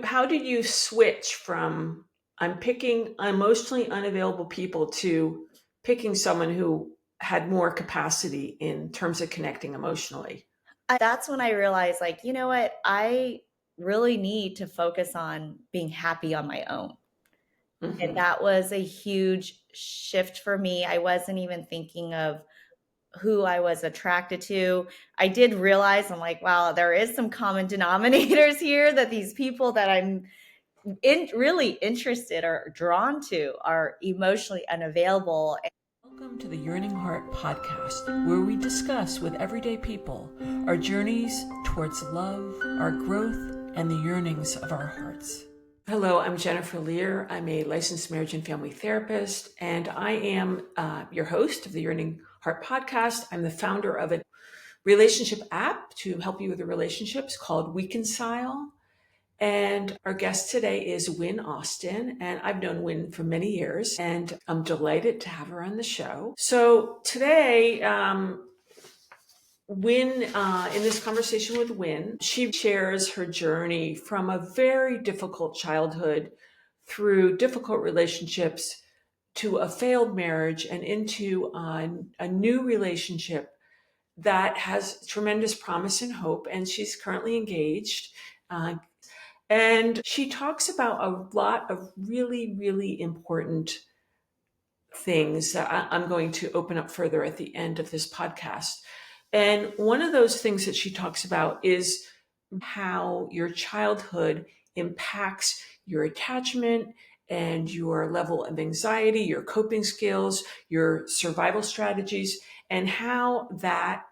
how did you switch from I'm picking emotionally unavailable people to picking someone who had more capacity in terms of connecting emotionally? That's when I realized, like, you know what? I really need to focus on being happy on my own. And Hmm. that was a huge shift for me. I wasn't even thinking of who I was attracted to. I did realize, I'm like, wow, there is some common denominators here, that these people that I'm really interested or drawn to are emotionally unavailable. Welcome to the Yearning Heart podcast, where we discuss with everyday people our journeys towards love, our growth, and the yearnings of our hearts. Hello, I'm Jennifer Lear. I'm a licensed marriage and family therapist, and I am your host of the Yearning Heart podcast. I'm the founder of a relationship app to help you with the relationships called Reconcile. And our guest today is Wynn Austin, and I've known Wynn for many years, and I'm delighted to have her on the show. So today, Wynn, in this conversation with Wynn, she shares her journey from a very difficult childhood through difficult relationships to a failed marriage and into a new relationship that has tremendous promise and hope. And she's currently engaged. And she talks about a lot of really, really important things that I'm going to open up further at the end of this podcast. And one of those things that she talks about is how your childhood impacts your attachment and your level of anxiety, your coping skills, your survival strategies, and how that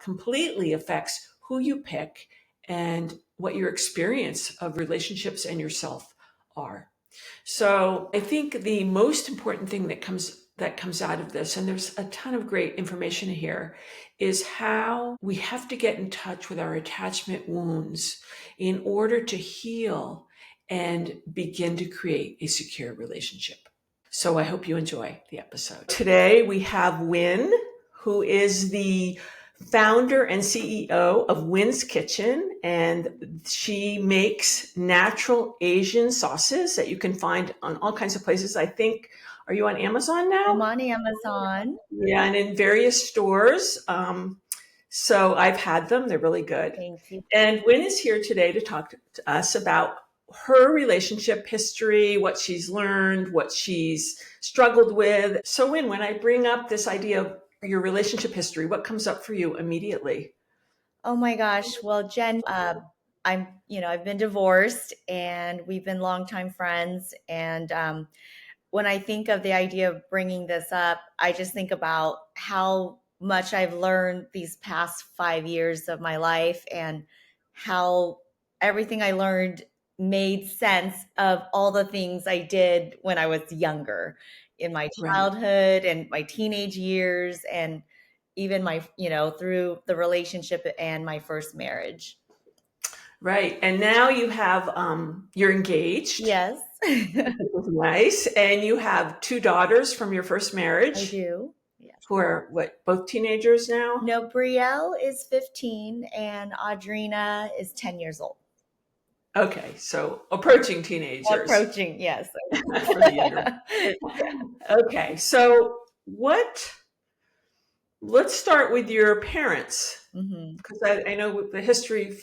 completely affects who you pick and what your experience of relationships and yourself are. So I think the most important thing that comes out of this, and there's a ton of great information here, is how we have to get in touch with our attachment wounds in order to heal and begin to create a secure relationship. So I hope you enjoy the episode. Today we have Wynn, who is the founder and CEO of Wynn's Kitchen, and she makes natural Asian sauces that you can find on all kinds of places. I think, are you on Amazon I'm now? on Amazon. Yeah, and in various stores. So I've had them; they're really good. Thank you. And Wynn is here today to talk to us about her relationship history, what she's learned, what she's struggled with. So, Wynn, when I bring up this idea of your relationship history, what comes up for you immediately? Oh my gosh. Well, Jen, I've been divorced and we've been longtime friends. And when I think of the idea of bringing this up, I just think about how much I've learned these past 5 years of my life and how everything I learned made sense of all the things I did when I was younger in my Right. childhood and my teenage years and even through the relationship and my first marriage. Right. And now you have, you're engaged, Yes, which is nice. And you have two daughters from your first I marriage do. Yes. who are what, both teenagers now? No, Brielle is 15 and Audrina is 10 years old. Okay. So approaching teenagers Approaching, yes. for the younger. Okay. So let's start with your parents, Hmm. because I know the history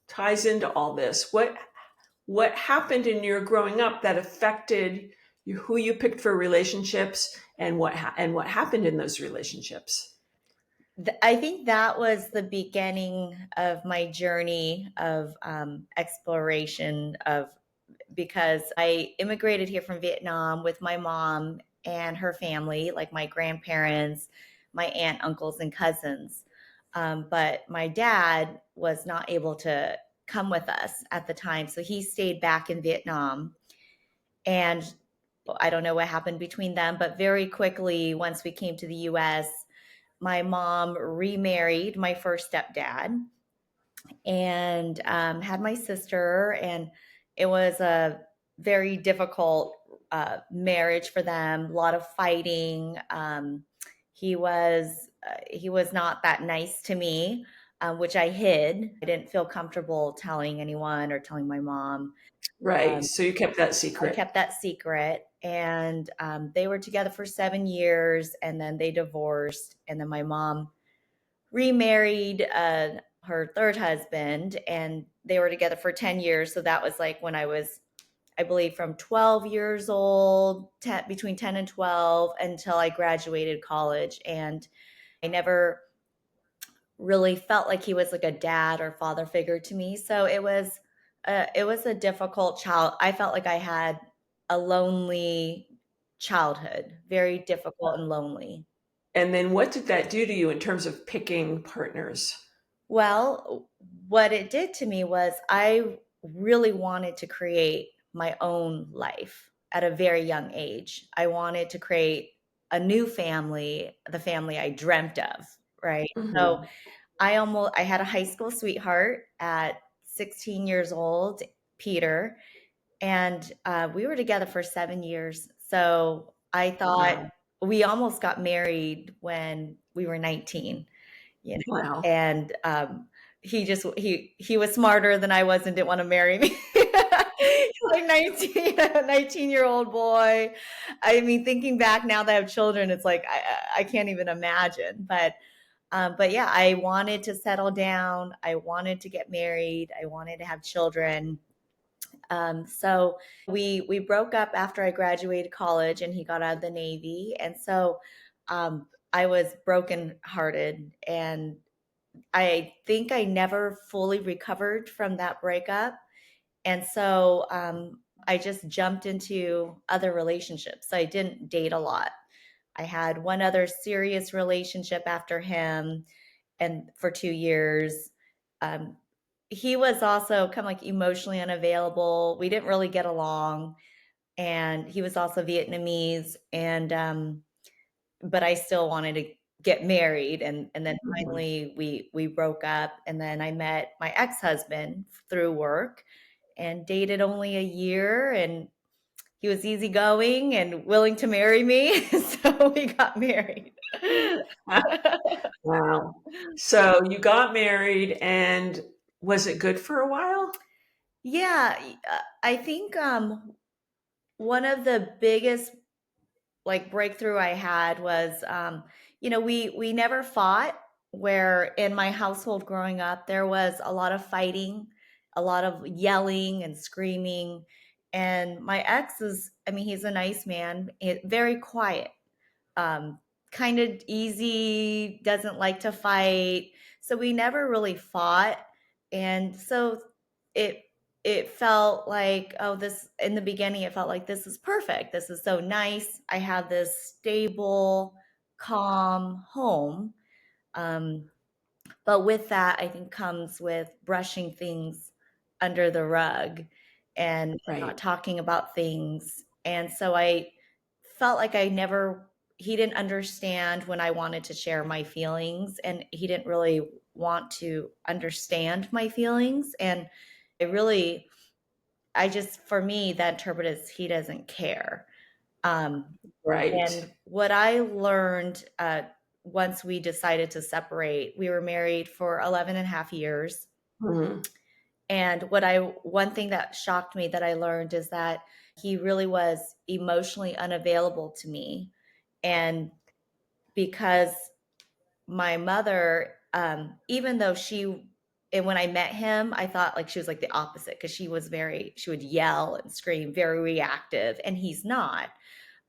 ties into all this. What happened in your growing up that affected who you picked for relationships, and what happened in those relationships? I think that was the beginning of my journey of exploration of because I immigrated here from Vietnam with my mom and her family, like my grandparents, my aunt, uncles, and cousins. But my dad was not able to come with us at the time. So he stayed back in Vietnam. And I don't know what happened between them, but very quickly, once we came to the US, my mom remarried my first stepdad and had my sister. And it was a very difficult marriage for them, a lot of fighting. He was not that nice to me. which I hid. I didn't feel comfortable telling anyone or telling my mom. Right. Um, So you kept that I secret. kept that secret, and they were together for 7 years, and then they divorced, and then my mom remarried her third husband, and they were together for 10 years. So that was like when I was, I believe, from 12 years old, between 10 and 12, until I graduated college. And I never really felt like he was like a dad or father figure to me. So it was a difficult child. I felt like I had a lonely childhood, very difficult and lonely. And then what did that do to you in terms of picking partners? Well, what it did to me was I really wanted to create my own life at a very young age. I wanted to create a new family, the family I dreamt of, right? So Mhm. I had a high school sweetheart at 16 years old, Peter, and we were together for 7 years. So I thought Wow. we almost got married when we were 19, you know, Wow. and he was smarter than I was and didn't want to marry me. He's like 19-year-old boy. I mean, thinking back now that I have children, it's like I can't even imagine. But yeah, I wanted to settle down. I wanted to get married. I wanted to have children. So we broke up after I graduated college, and he got out of the Navy, and so I was brokenhearted, and I think I never fully recovered from that breakup, and so I just jumped into other relationships. So I didn't date a lot. I had one other serious relationship after him, and for 2 years. Um, he was also kind of like emotionally unavailable. We didn't really get along, and he was also Vietnamese, and but I still wanted to get married, and then Mhm. finally we broke up, and then I met my ex-husband through work and dated only a year, and he was easygoing and willing to marry me, so we got married. Wow. So you got married, and was it good for a while? Yeah, I think one of the biggest like breakthrough I had was we never fought. Where in my household growing up there was a lot of fighting, a lot of yelling and screaming, and my ex is, I mean, he's a nice man, very quiet, um, kind of easy, doesn't like to fight. So we never really fought. And so it it felt like, oh, this in the beginning it felt like this is perfect. This is so nice. I have this stable, calm home. Um, but with that, I think comes with brushing things under the rug and not Right. talking about things. And so I felt like he didn't understand when I wanted to share my feelings, and he didn't really want to understand my feelings. And I really, I just, for me, that interpret as he doesn't care. Um, Right. and what I learned once we decided to separate, we were married for 11 and a half years. Mhm. And one thing that shocked me that I learned is that he really was emotionally unavailable to me. And because my mother, even though and when I met him, I thought like she was like the opposite, because she would yell and scream, very reactive, and he's not.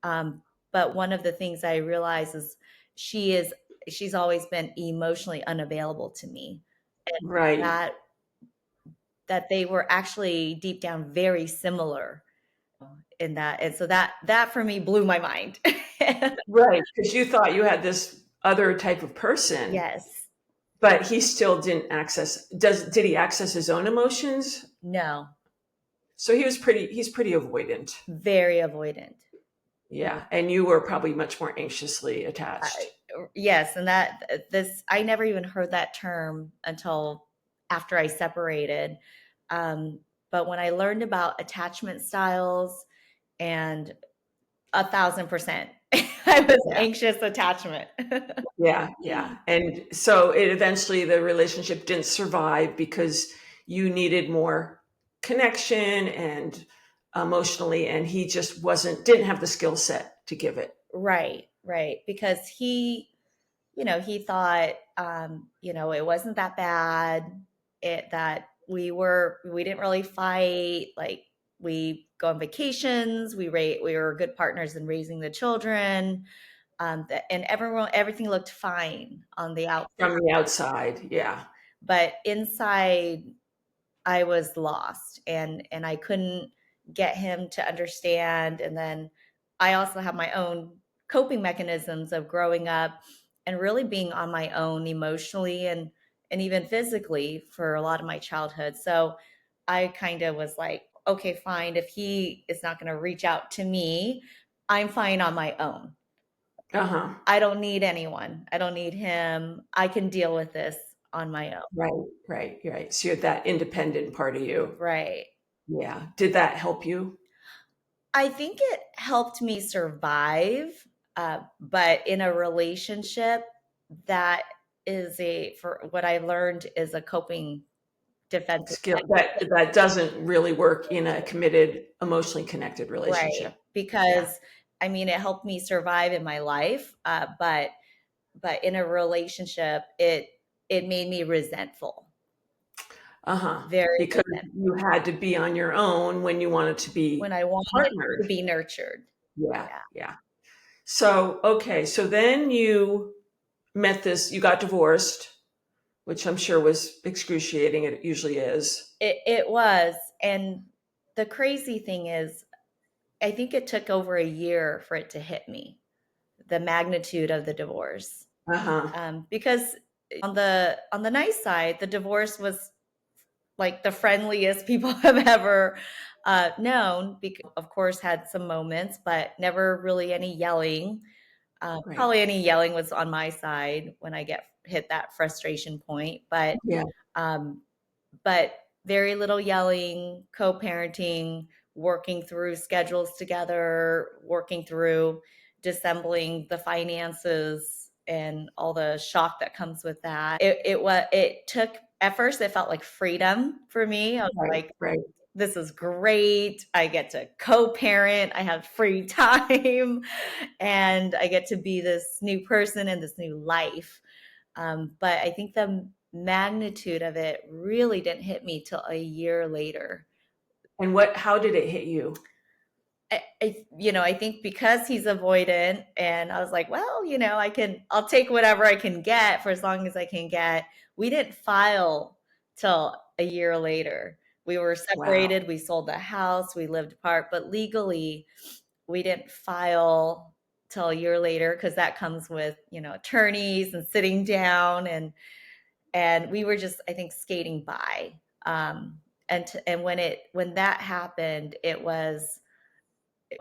Um, but one of the things I realize is she is she's always been emotionally unavailable to me. And Right. that they were actually deep down very similar in that. And so that for me blew my mind. Right. Because you thought you had this other type of person, Yes. but he still didn't did he access his own emotions? No. So he's pretty avoidant. Very avoidant. Yeah. And you were probably much more anxiously I, attached. yes, and that this I never even heard that term until after I separated. Um, but when I learned about attachment styles, and 1,000%. I was Yeah. anxious attachment. Yeah, yeah. And so it eventually the relationship didn't survive because you needed more connection and emotionally, and he just didn't have the skill set to give it. Right, right. Because he thought, it wasn't that bad. That we didn't really fight. Like we go on vacations. We were good partners in raising the children. And everything looked fine on the outside, From the outside, yeah. but inside I was lost, and I couldn't get him to understand. And then I also have my own coping mechanisms of growing up and really being on my own emotionally and even physically for a lot of my childhood. So I kind of was like, okay, fine. If he is not going to reach out to me, I'm fine on my own. Uh-huh. I don't need anyone. I don't need him. I can deal with this on my own. Right, right, right. So you had that independent part of you. Right. Yeah. Did that help you? I think it helped me survive, but in a relationship, that for what I learned is a coping defensive Skill mechanism. that doesn't really work in a committed, emotionally connected Right. relationship. Yeah. Because I mean, it helped me survive in my life, but in a relationship, it made me resentful, Uh-huh. very Because resentful you had to be on your own when you wanted to when be I wanted to partnered. be nurtured. Yeah, Yeah. yeah. So, okay, so then you got divorced, which I'm sure was excruciating. It usually is. It was, and the crazy thing is, I think it took over a year for it to hit me, the magnitude of the divorce. Uh-huh. Because on the nice side, the divorce was like the friendliest people have ever known. Because, of course, had some moments, but never really any yelling. Right. Probably any yelling was on my side when I get hit that frustration point, Yeah. um, but very little yelling, co-parenting, working through schedules together, working through dissembling the finances and all the shock that comes with that. It took, at first it felt like freedom for me. I was Right. like, Right. this is great. I get to co-parent. I have free time and I get to be this new person in this new life. But I think the magnitude of it really didn't hit me till a year later. And how did it hit you? I think because he's avoidant, and I was like, well, I'll take whatever I can get for as long as I can get. We didn't file till a year later. We were Wow. separated. We sold the house. We lived apart, but legally, we didn't file till a year later because that comes with attorneys and sitting down, and we were just, I think, skating by. And when that happened,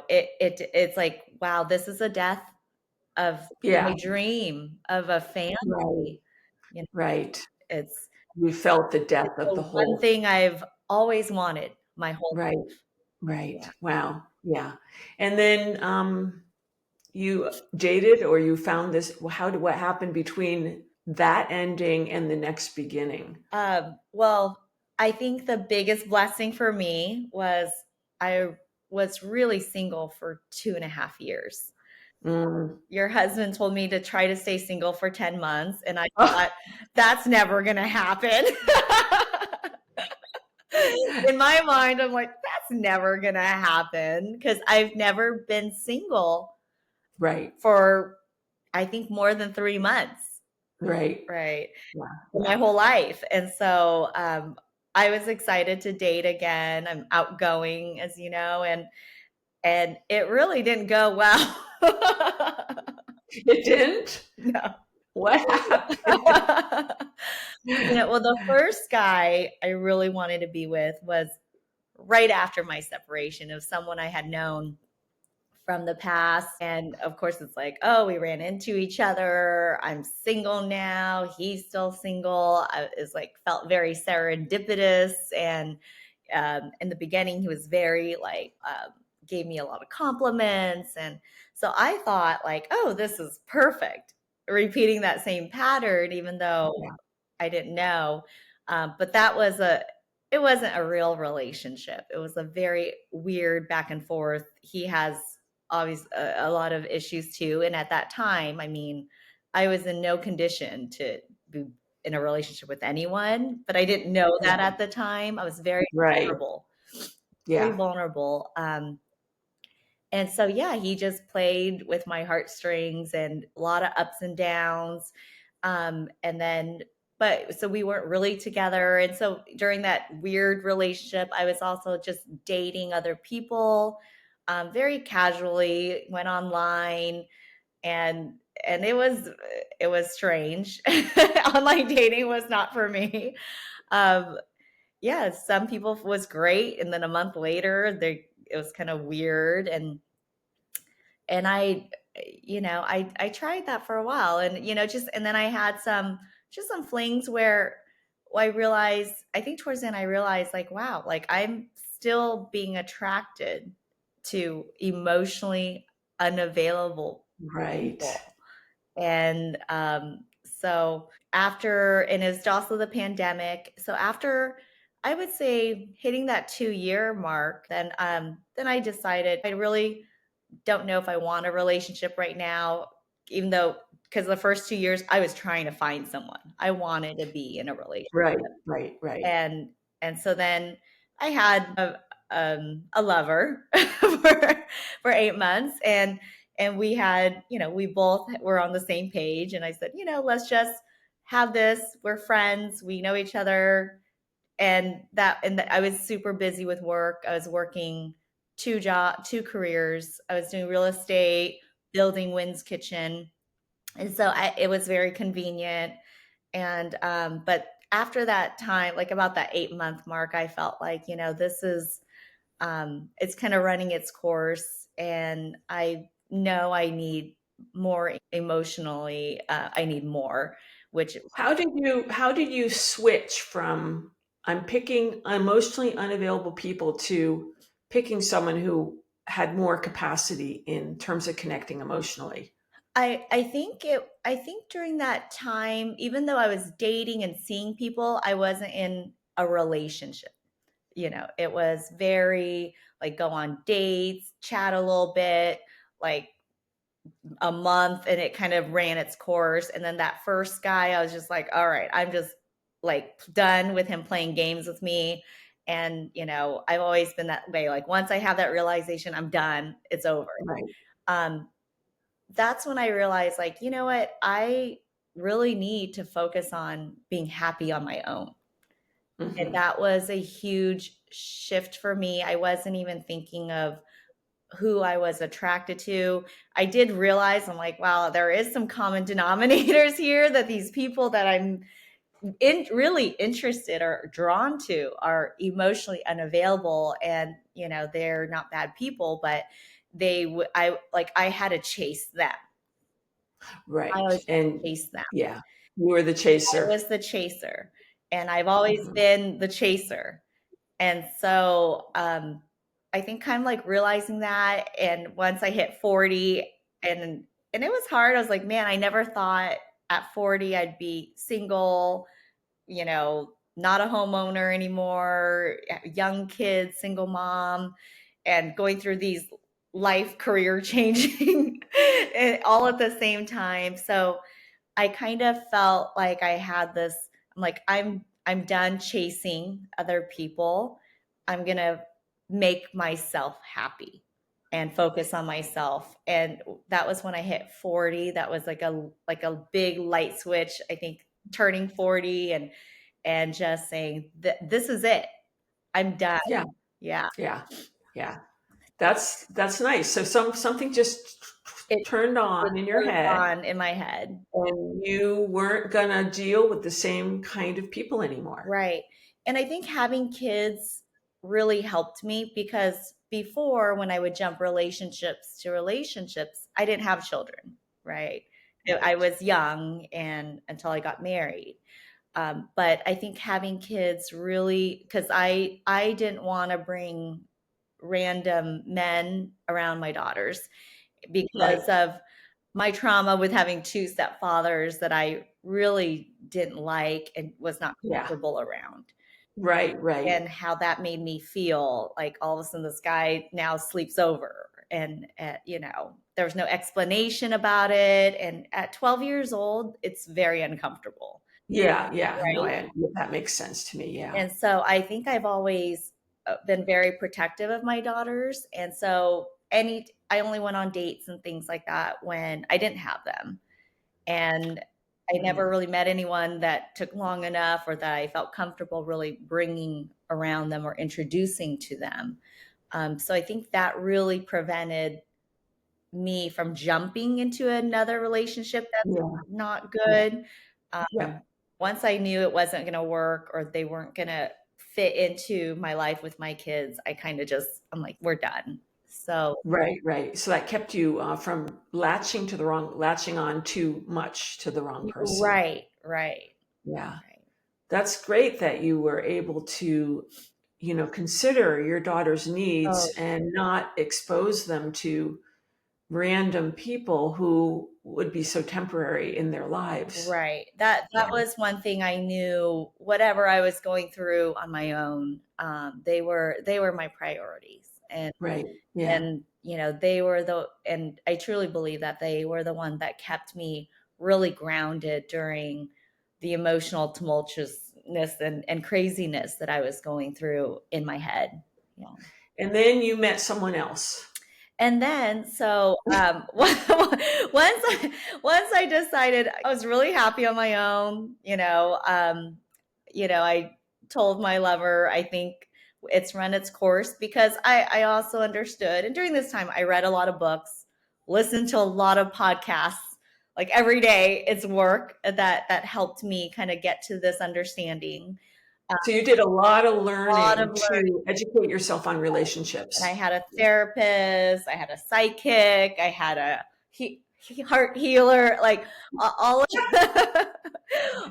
it's like, wow, this is a death of Yeah. my dream of a Right. family. You know, Right. it's You felt the it's death of the the one whole. thing I've always wanted my whole Right. life. Right. Yeah. Wow. Yeah. And then you dated or you found this what happened between that ending and the next beginning? Well, I think the biggest blessing for me was I was really single for 2.5 years. Mm. Your husband told me to try to stay single for 10 months, and I Oh, thought, that's never going to happen. In my mind, I'm like, that's never going to happen because I've never been single right. for, I think, more than 3 months. Right. Right. Yeah. My Yeah. whole life. And so I was excited to date again. I'm outgoing, as you know, and it really didn't go well. It didn't? No. What happened? Well, the first guy I really wanted to be with was right after my separation, of someone I had known from the past. And of course, it's like, oh, we ran into each other. I'm single now. He's still single. It's like felt very serendipitous. And in the beginning, he was very like gave me a lot of compliments. And so I thought, like, oh, this is perfect. Repeating that same pattern, even though Yeah. I didn't know. But that was it wasn't a real relationship. It was a very weird back and forth. He has obviously a lot of issues too. And at that time, I mean, I was in no condition to be in a relationship with anyone, but I didn't know that Right. at the time. I was very Right. vulnerable, very Yeah. vulnerable. And so, yeah, he just played with my heartstrings and a lot of ups and downs. And then, but so we weren't really together. And so during that weird relationship, I was also just dating other people, very casually, went online, and it was strange. Online dating was not for me. Um, yeah, some people was great, and then a month later, it was kind of weird, and I tried that for a while, and just, and then I had some flings where I realized, I think towards the end I realized, like, wow, like I'm still being attracted to emotionally unavailable Right. people. And so after, and it was also the pandemic. So after, I would say, hitting that 2-year mark, then I decided I really don't know if I want a relationship right now, even though, because the first 2 years I was trying to find someone. I wanted to be in a relationship. Right. Right. Right. And so then I had a lover for 8 months, and we had, we both were on the same page, and I said, let's just have this. We're friends. We know each other. I was super busy with work. I was working two careers. I was doing real estate, building Wynn's Kitchen, and so it was very convenient. And but after that time, like about that 8 month mark, I felt like, this is it's kind of running its course, and I know I need more emotionally. I need more, which How did you switch from I'm picking emotionally unavailable people to picking someone who had more capacity in terms of connecting emotionally? I think during that time, even though I was dating and seeing people, I wasn't in a relationship. It was very like go on dates, chat a little bit, like a month, and it kind of ran its course. And then that first guy, I was just like, all right, I'm just like done with him playing games with me. And, I've always been that way. Like once I have that realization, I'm done, it's over. Right. Um, that's when I realized, like, you know what? I really need to focus on being happy on my own. And Hmm. that was a huge shift for me. I wasn't even thinking of who I was attracted to. I did realize, I'm like, wow, there is some common denominators here, that these people that I'm really interested or drawn to are emotionally unavailable, and they're not bad people, but I had to chase them. I Right. always had And to chase them. yeah, you were the I chaser. was the chaser, and I've always Hmm. been the chaser. And so I think kind of like realizing that. And once I hit 40, and it was hard. I was like, man, I never thought at 40 I'd be single, not a homeowner anymore, young kids, single mom, and going through these life career changing all at the same time. So I kind of felt like I had this, I'm like, I'm done chasing other people. I'm going to make myself happy and focus on myself. And that was when I hit 40. That was like a big light switch, I think, turning 40, and just saying that this is it. I'm done. Yeah. Yeah. Yeah. Yeah. That's nice. So something just It turned it on in your turned head, on in my head. and you weren't gonna deal with the same kind of people anymore. Right. And I think having kids really helped me, because before, when I would jump relationships to relationships, I didn't have children, right? I Right. was young and until I got married. But I think having kids really, because I didn't want to bring random men around my daughters Right. because of my trauma with having two stepfathers that I really didn't like and was not Yeah. comfortable around. Right. Right. And how that made me feel like all of a sudden this guy now sleeps over and there was no explanation about it, and at 12 years old it's very uncomfortable, Yeah. Yeah. No, right? that makes sense to me. Yeah. And so I think I've always been very protective of my daughters, and so I only went on dates and things like that when I didn't have them, and I never Right. really met anyone that took long enough or that I felt comfortable really bringing around them or introducing to them. So I think that really prevented me from jumping into another relationship that's Yeah. not Yeah. good. Yeah. Once I knew it wasn't going to work or they weren't going to fit into my life with my kids, I kind of I'm like, we're done. So, Right. Right. So that kept you from latching on too much to the wrong person. right, right, Yeah. right. That's great that you were able to, consider your daughter's needs Oh, and not expose them to random people who would be so temporary in their lives. right. That Yeah. was one thing I knew. Whatever I was going through on my own, they were my priorities, Right. Yeah. and they were and I truly believe that they were the one that kept me really grounded during the emotional tumultuousness and craziness that I was going through in my head. Yeah. And then you met someone else. And then, so once I decided I was really happy on my own, I told my lover, I think it's run its course, because I also understood. And during this time, I read a lot of books, listened to a lot of podcasts. Like every day, it's work that helped me kind of get to this understanding. So you did a lot of A lot of learning learning. to educate yourself on And I relationships. had a therapist, I had a psychic, I had a heart healer, like all of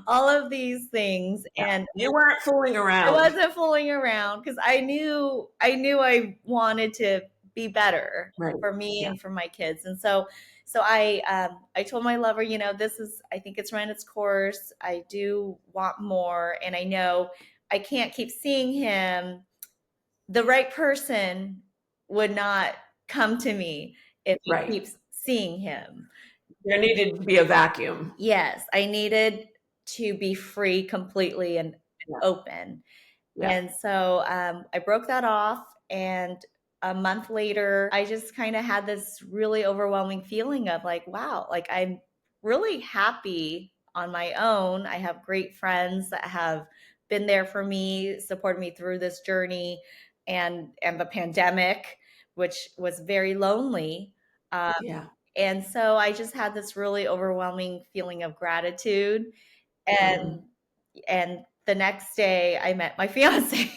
all of these things. Yeah. And You weren't fooling I around. wasn't fooling around because I knew I wanted to be better Right. for me Yeah. and for my kids. And so I told my lover, I think it's run its course. I do want more, and I know I can't keep seeing him. The right person would not come to me if he Right. keeps seeing him. There needed to be a vacuum. Yes, I needed to be free completely and Yeah. open. Yeah. And so I broke that off. And a month later, I just kind of had this really overwhelming feeling of like, wow, like I'm really happy on my own. I have great friends that have been there for me, supported me through this journey and the pandemic, which was very lonely. Um, Yeah. and so I just had this really overwhelming feeling of gratitude. Mhm. And the next day I met my fiance.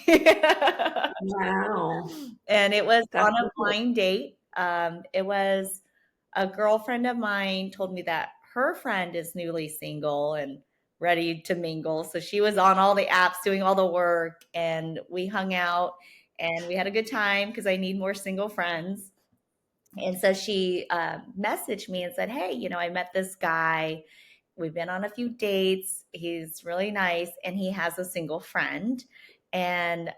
Wow. And it was That's on a good. blind date. It was a girlfriend of mine told me that her friend is newly single and ready to mingle. So she was on all the apps doing all the work, and we hung out and we had a good time because I need more single friends. And so she messaged me and said, "Hey, I met this guy. We've been on a few dates. He's really nice, and he has a single friend, and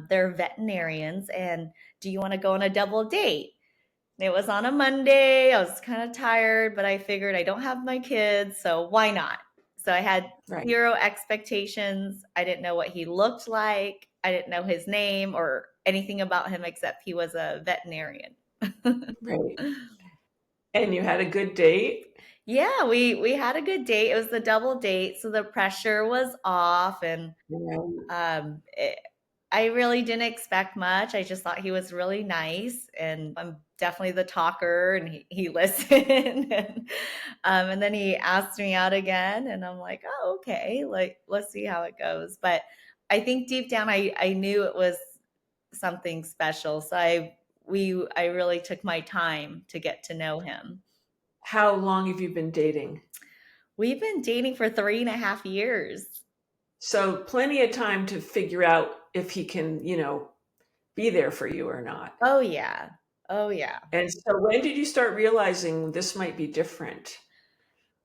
they're veterinarians. And do you want to go on a double date?" It was on a Monday. I was kind of tired, but I figured I don't have my kids, so why not? So I had Right. zero expectations. I didn't know what he looked like. I didn't know his name or anything about him except he was a veterinarian. Right. And you had a good date? Yeah, we had a good date. It was the double date, so the pressure was off, and Right. um, it, I really didn't expect much. I just thought he was really nice, and I'm definitely the talker, and he listened, and then he asked me out again, and I'm like, oh, okay, like let's see how it goes. But I think deep down, I knew it was something special, so I really took my time to get to know him. How long have you been dating? We've been dating for 3.5 years. So plenty of time to figure out if he can, be there for you or not. Oh, yeah. Oh, yeah. And so when did you start realizing this might be different?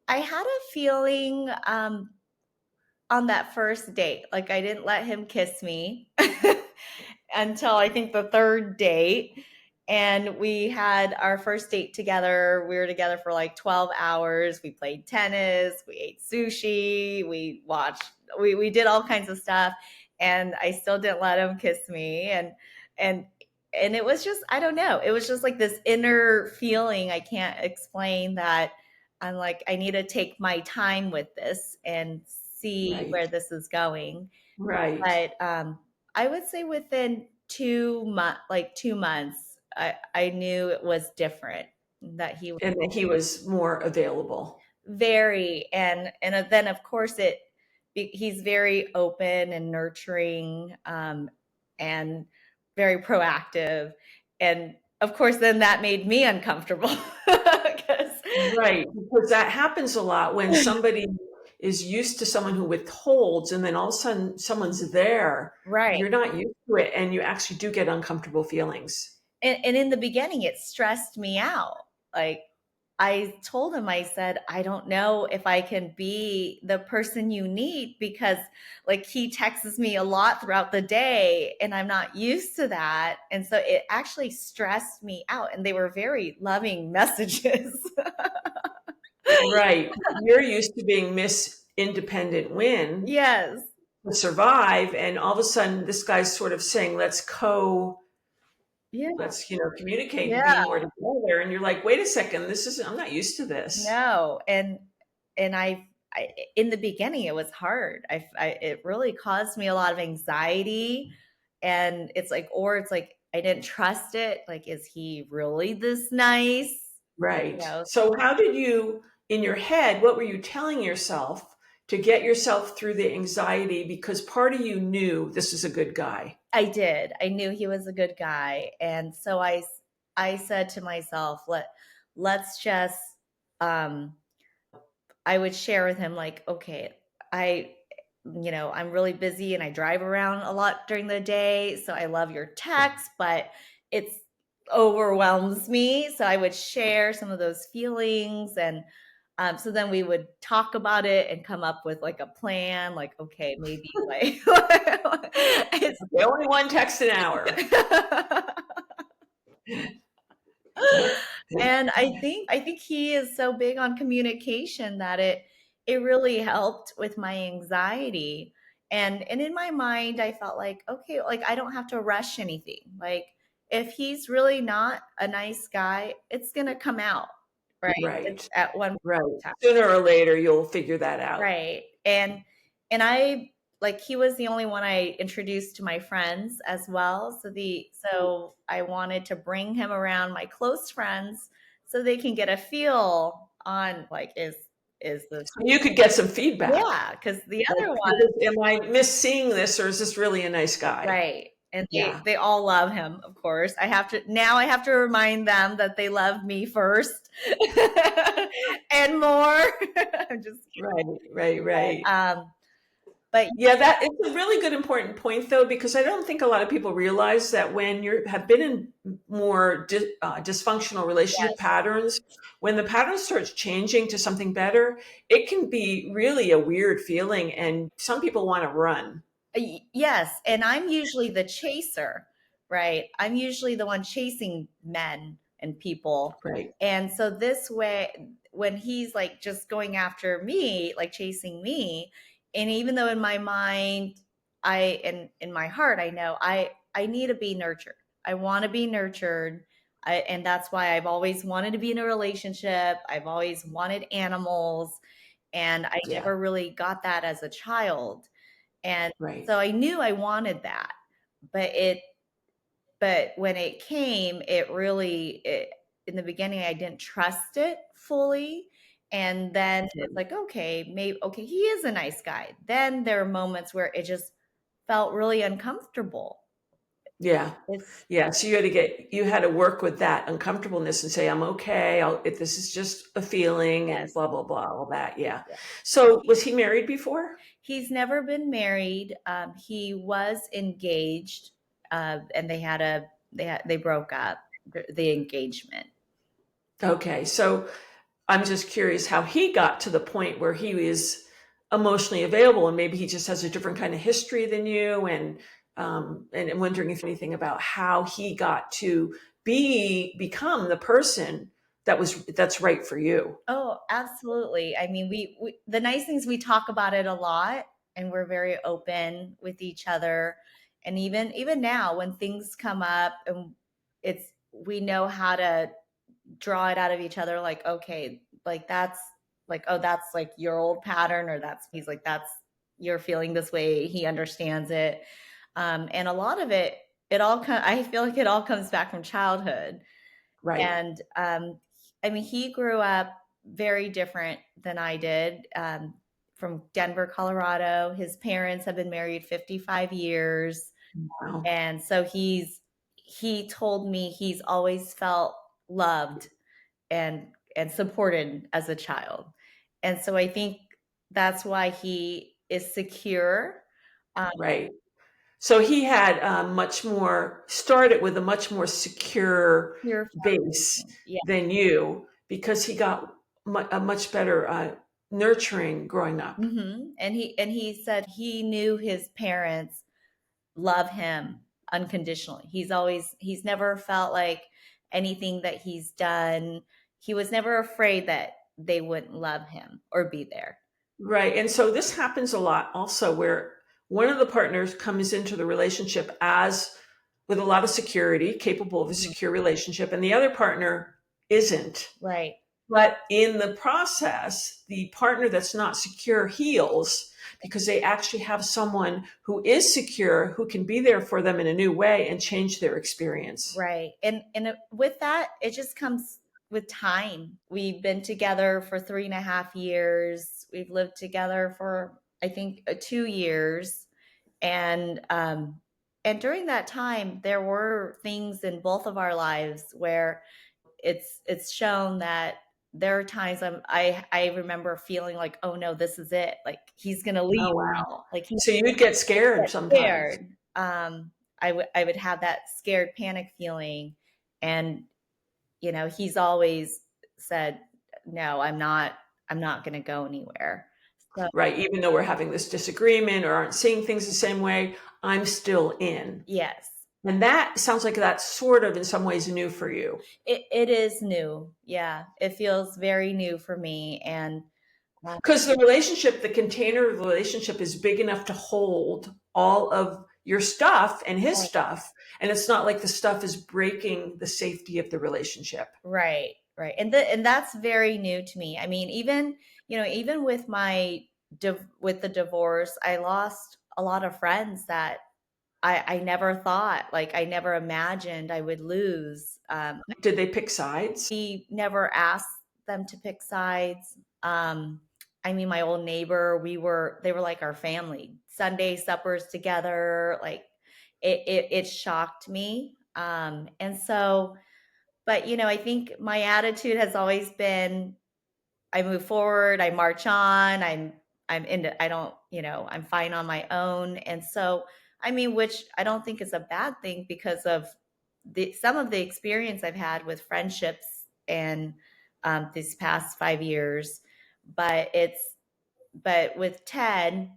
I had a feeling, on that first date, like, I didn't let him kiss me until I think the 3rd date, and we had our first date together. We were together for, like, 12 hours. We played tennis, we ate sushi, we did all kinds of stuff, and I still didn't let him kiss me, and and it was just, I don't know, it was just, like, this inner feeling I can't explain, that I'm like, I need to take my time with this and see Right. where this is going. Right. But I would say within 2 months, I knew it was different. That he was And that he was more available. very, and then of course he's very open and nurturing, and very proactive, and of course then that made me uncomfortable. 'Cause- Right, because that happens a lot when somebody is used to someone who withholds, and then all of a sudden someone's there. right. You're not used to it, and you actually do get uncomfortable feelings. And in the beginning, it stressed me out. Like, I told him, I said, I don't know if I can be the person you need, because, like, he texts me a lot throughout the day and I'm not used to that. And so it actually stressed me out. And they were very loving messages. Right. You're used to being Miss Independent Win Yes. to survive, and all of a sudden this guy's sort of saying, Yeah. communicate and Yeah. be more together. And you're like, wait a second, I'm not used to this. No, and I in the beginning it was hard. It really caused me a lot of anxiety, and it's like I didn't trust it. Like, is he really this nice? You Right. know, So how did you, in your head, what were you telling yourself to get yourself through the anxiety? Because part of you knew this is a good guy. I did. I knew he was a good guy, and so I said to myself, let's just um I would share with him, like, okay, I, I'm really busy and I drive around a lot during the day. So I love your text, but it's overwhelms me. So I would share some of those feelings. And so then we would talk about it and come up with like a plan, like, okay, maybe like, it's, Okay, only one text an hour. and I think he is so big on communication that it really helped with my anxiety. And in my mind I felt like, okay, like, I don't have to rush anything. Like, if he's really not a nice guy, it's going to come out, right? It's Right. at one Right. time. Sooner or later, you'll figure that out. Right. And I, like, he was the only one I introduced to my friends as well. So I wanted to bring him around my close friends so they can get a feel on, like, is this, So you could get some feedback. yeah, because the Like, other one, am I misseeing this, or is this really a nice guy? right. And Yeah. they all love him, of course. I have to remind them that they love me first and more. I'm just Right. Right. kidding. Right. But Yeah, that it's a really good important point though, because I don't think a lot of people realize that when you have been in more dysfunctional relationship yes. patterns, when the pattern starts changing to something better, it can be really a weird feeling, and some people want to run. Yes, and I'm usually the chaser, right? I'm usually the one chasing men and people. Right. And so this way, when he's like just going after me, like chasing me, and even though in my mind, and in my heart, I know I need to be nurtured. I want to be nurtured. And that's why I've always wanted to be in a relationship. I've always wanted animals, and I Yeah. never really got that as a child. And Right. so I knew I wanted that, but when it came, in the beginning, I didn't trust it fully. And then it's like, okay, maybe, okay, he is a nice guy. Then there are moments where it just felt really uncomfortable. Yeah. It's, Yeah. So you had to work with that uncomfortableness and say, I'm okay. If this is just a feeling and yes. blah, blah, blah, all that. Yeah. Yeah. So was he married before? He's never been married. He was engaged and they broke up the engagement. Okay. So I'm just curious how he got to the point where he is emotionally available, and maybe he just has a different kind of history than you, and I'm wondering if anything about how he got to become the person that's right for you. Oh, absolutely. I mean, we the nice things, we talk about it a lot, and we're very open with each other. And even now when things come up, and it's we know how to draw it out of each other, like, okay, like that's like, oh, that's like your old pattern, or that's he's like, that's you're feeling this way. He understands it. And a lot of I feel like it all comes back from childhood. Right. And I mean, he grew up very different than I did, from Denver, Colorado. His parents have been married 55 years. Wow. And so he told me he's always felt loved and supported as a child. And so I think that's why he is secure. Um, Right. So he had started with a much more secure Secure base foundation. Yeah. than you because he got a much better nurturing growing up. And he said he knew his parents love him unconditionally. He's never felt like anything that he's done. He was never afraid that they wouldn't love him or be there. Right. And so this happens a lot also where one of the partners comes into the relationship as with a lot of security, capable of a Mhm. secure relationship, and the other partner isn't. Right. But in the process, the partner that's not secure heals because they actually have someone who is secure who can be there for them in a new way and change their experience. Right. With that, it just comes with time. We've been together for 3.5 years. We've lived together for, I think, 2 years. And during that time, there were things in both of our lives where it's shown that there are times I remember feeling like, oh no, this is it. Like he's gonna leave Oh, wow. now. Like he So you would get scared get sometimes. scared. I would have that scared panic feeling, and he's always said, no, I'm not going to go anywhere. So Right. Even though we're having this disagreement or aren't seeing things the same way, I'm still in. yes, And that sounds like that's sort of in some ways new for you. it is new. Yeah, it feels very new for me. And Because the container of the relationship is big enough to hold all of your stuff and his stuff. And it's not like the stuff is breaking the safety of the relationship. right, right. And that's very new to me. I mean, even with with the divorce, I lost a lot of friends that I never thought, like I never imagined I would lose. Did they pick sides? We never asked them to pick sides. I mean, my old neighbor, they were like our family. Sunday suppers together, like it shocked me. And so, but I think my attitude has always been, I move forward, I march on, I don't, I'm fine on my own. And so, I mean, which I don't think is a bad thing because of some of the experience I've had with friendships and these past 5 years. But with Ted,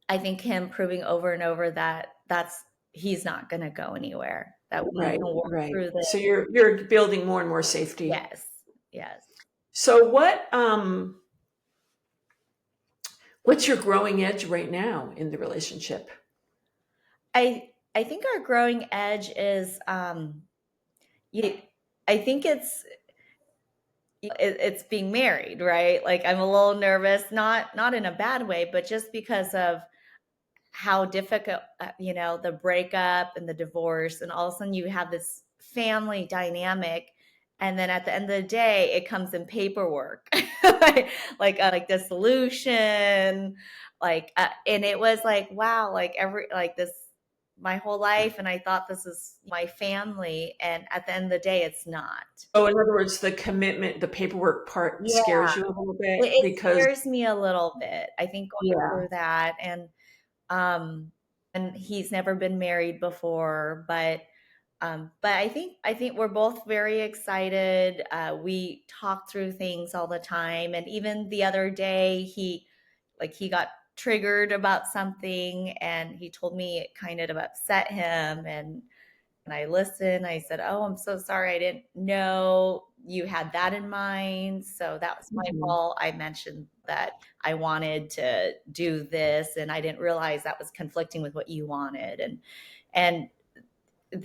I think him proving over and over that he's not going to go anywhere, that we Right, can work right. through this. So you're building more and more safety. Yes. Yes. So what's your growing edge right now in the relationship? I think our growing edge is, I think it's being married, right? Like I'm a little nervous, not in a bad way, but just because of how difficult, the breakup and the divorce, and all of a sudden you have this family dynamic, and then at the end of the day, it comes in paperwork, like dissolution, and it was like, wow, like this my whole life, and I thought this is my family, and at the end of the day, it's not. Oh, in other words, the commitment, the paperwork part Yeah, scares you a little bit it because scares me a little bit. I think going yeah. through that, um, and he's never been married before, but I think we're both very excited. We talk through things all the time, and even the other day, he got triggered about something, and he told me it kind of upset him, and I listened. I said, "Oh, I'm so sorry. I didn't know you had that in mind. So that was my Mhm. fault. I mentioned that I wanted to do this, and I didn't realize that was conflicting with what you wanted." And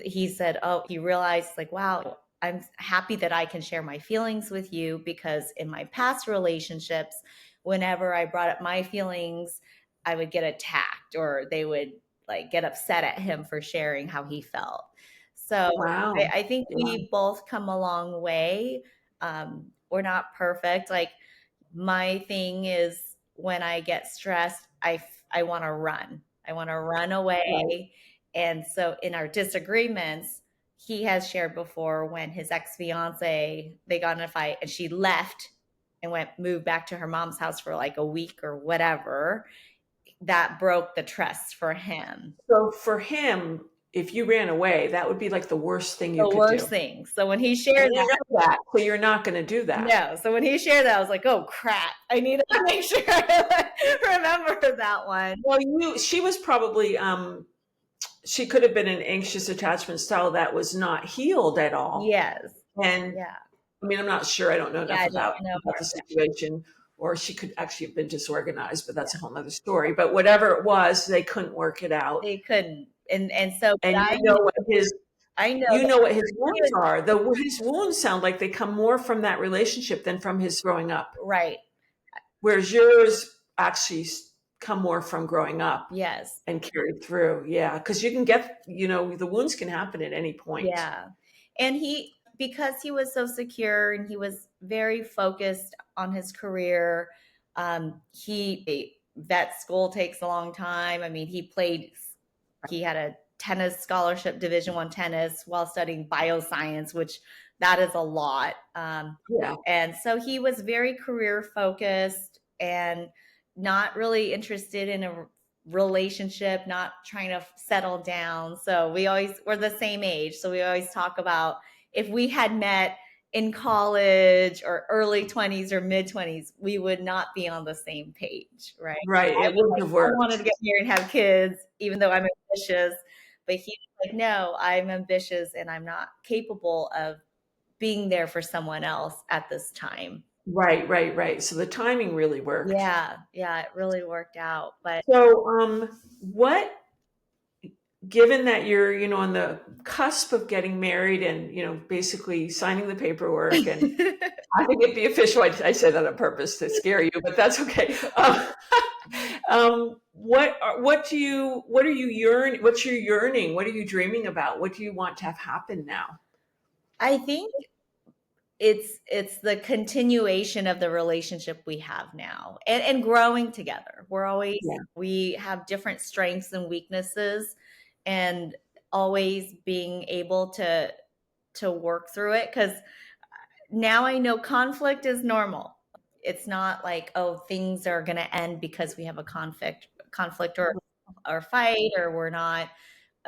he said, "Oh, he realized, like, wow, I'm happy that I can share my feelings with you, because in my past relationships, whenever I brought up my feelings, I would get attacked, or they would like get upset at him for sharing how he felt." So Wow. I think Yeah. we both come a long way. We're not perfect. Like, my thing is, when I get stressed, I want to run. I want to run Right. away. And so in our disagreements, he has shared before when his ex-fiance, they got in a fight and she left and moved back to her mom's house for like a week or whatever. That broke the trust for him. So for him, if you ran away, that would be like the worst thing you The could worst do. thing. So when he And shared you that, know that, so you're not going to do that. no. So when he shared that, I was like, oh crap. I need to make sure I remember that one. Well, she was probably, she could have been an anxious attachment style that was not healed at all. Yes. And Yeah. I mean, I'm not sure. I don't know Yeah, enough I don't know about her. the Yeah, situation, or she could actually have been disorganized, but that's a yeah. whole other story. But whatever it was, they couldn't work it out. They couldn't. And so, but And I know you that know what his he wounds was are. His wounds sound like they come more from that relationship than from his growing up. right. Whereas yours actually come more from growing up Yes. and carried through. Yeah. Cause you can get, the wounds can happen at any point. Yeah. And because he was so secure and he was very focused on his career, vet school takes a long time. I mean, he had a tennis scholarship, Division I tennis, while studying bioscience, which that is a lot. Yeah. And so he was very career focused and not really interested in a relationship, not trying to settle down. So we're the same age. So we always talk about, if we had met in college or early 20s or mid 20s, we would not be on the same page, right? Right. It wouldn't have I wanted to worked. get married and have kids, even though I'm ambitious. But he was like, no, I'm ambitious and I'm not capable of being there for someone else at this time. Right, right, right. So the timing really worked. Yeah, yeah, it really worked out. But So, what, given that you're, on the cusp of getting married and, basically signing the paperwork and having it be official, I say that on purpose to scare you, but that's okay. What are you what's your yearning? What are you dreaming about? What do you want to have happen now? I think it's the continuation of the relationship we have now, and growing together. Yeah. We have different strengths and weaknesses, and always being able to work through it, because now I know conflict is normal. It's not like, oh, things are going to end because we have a conflict or fight, or we're not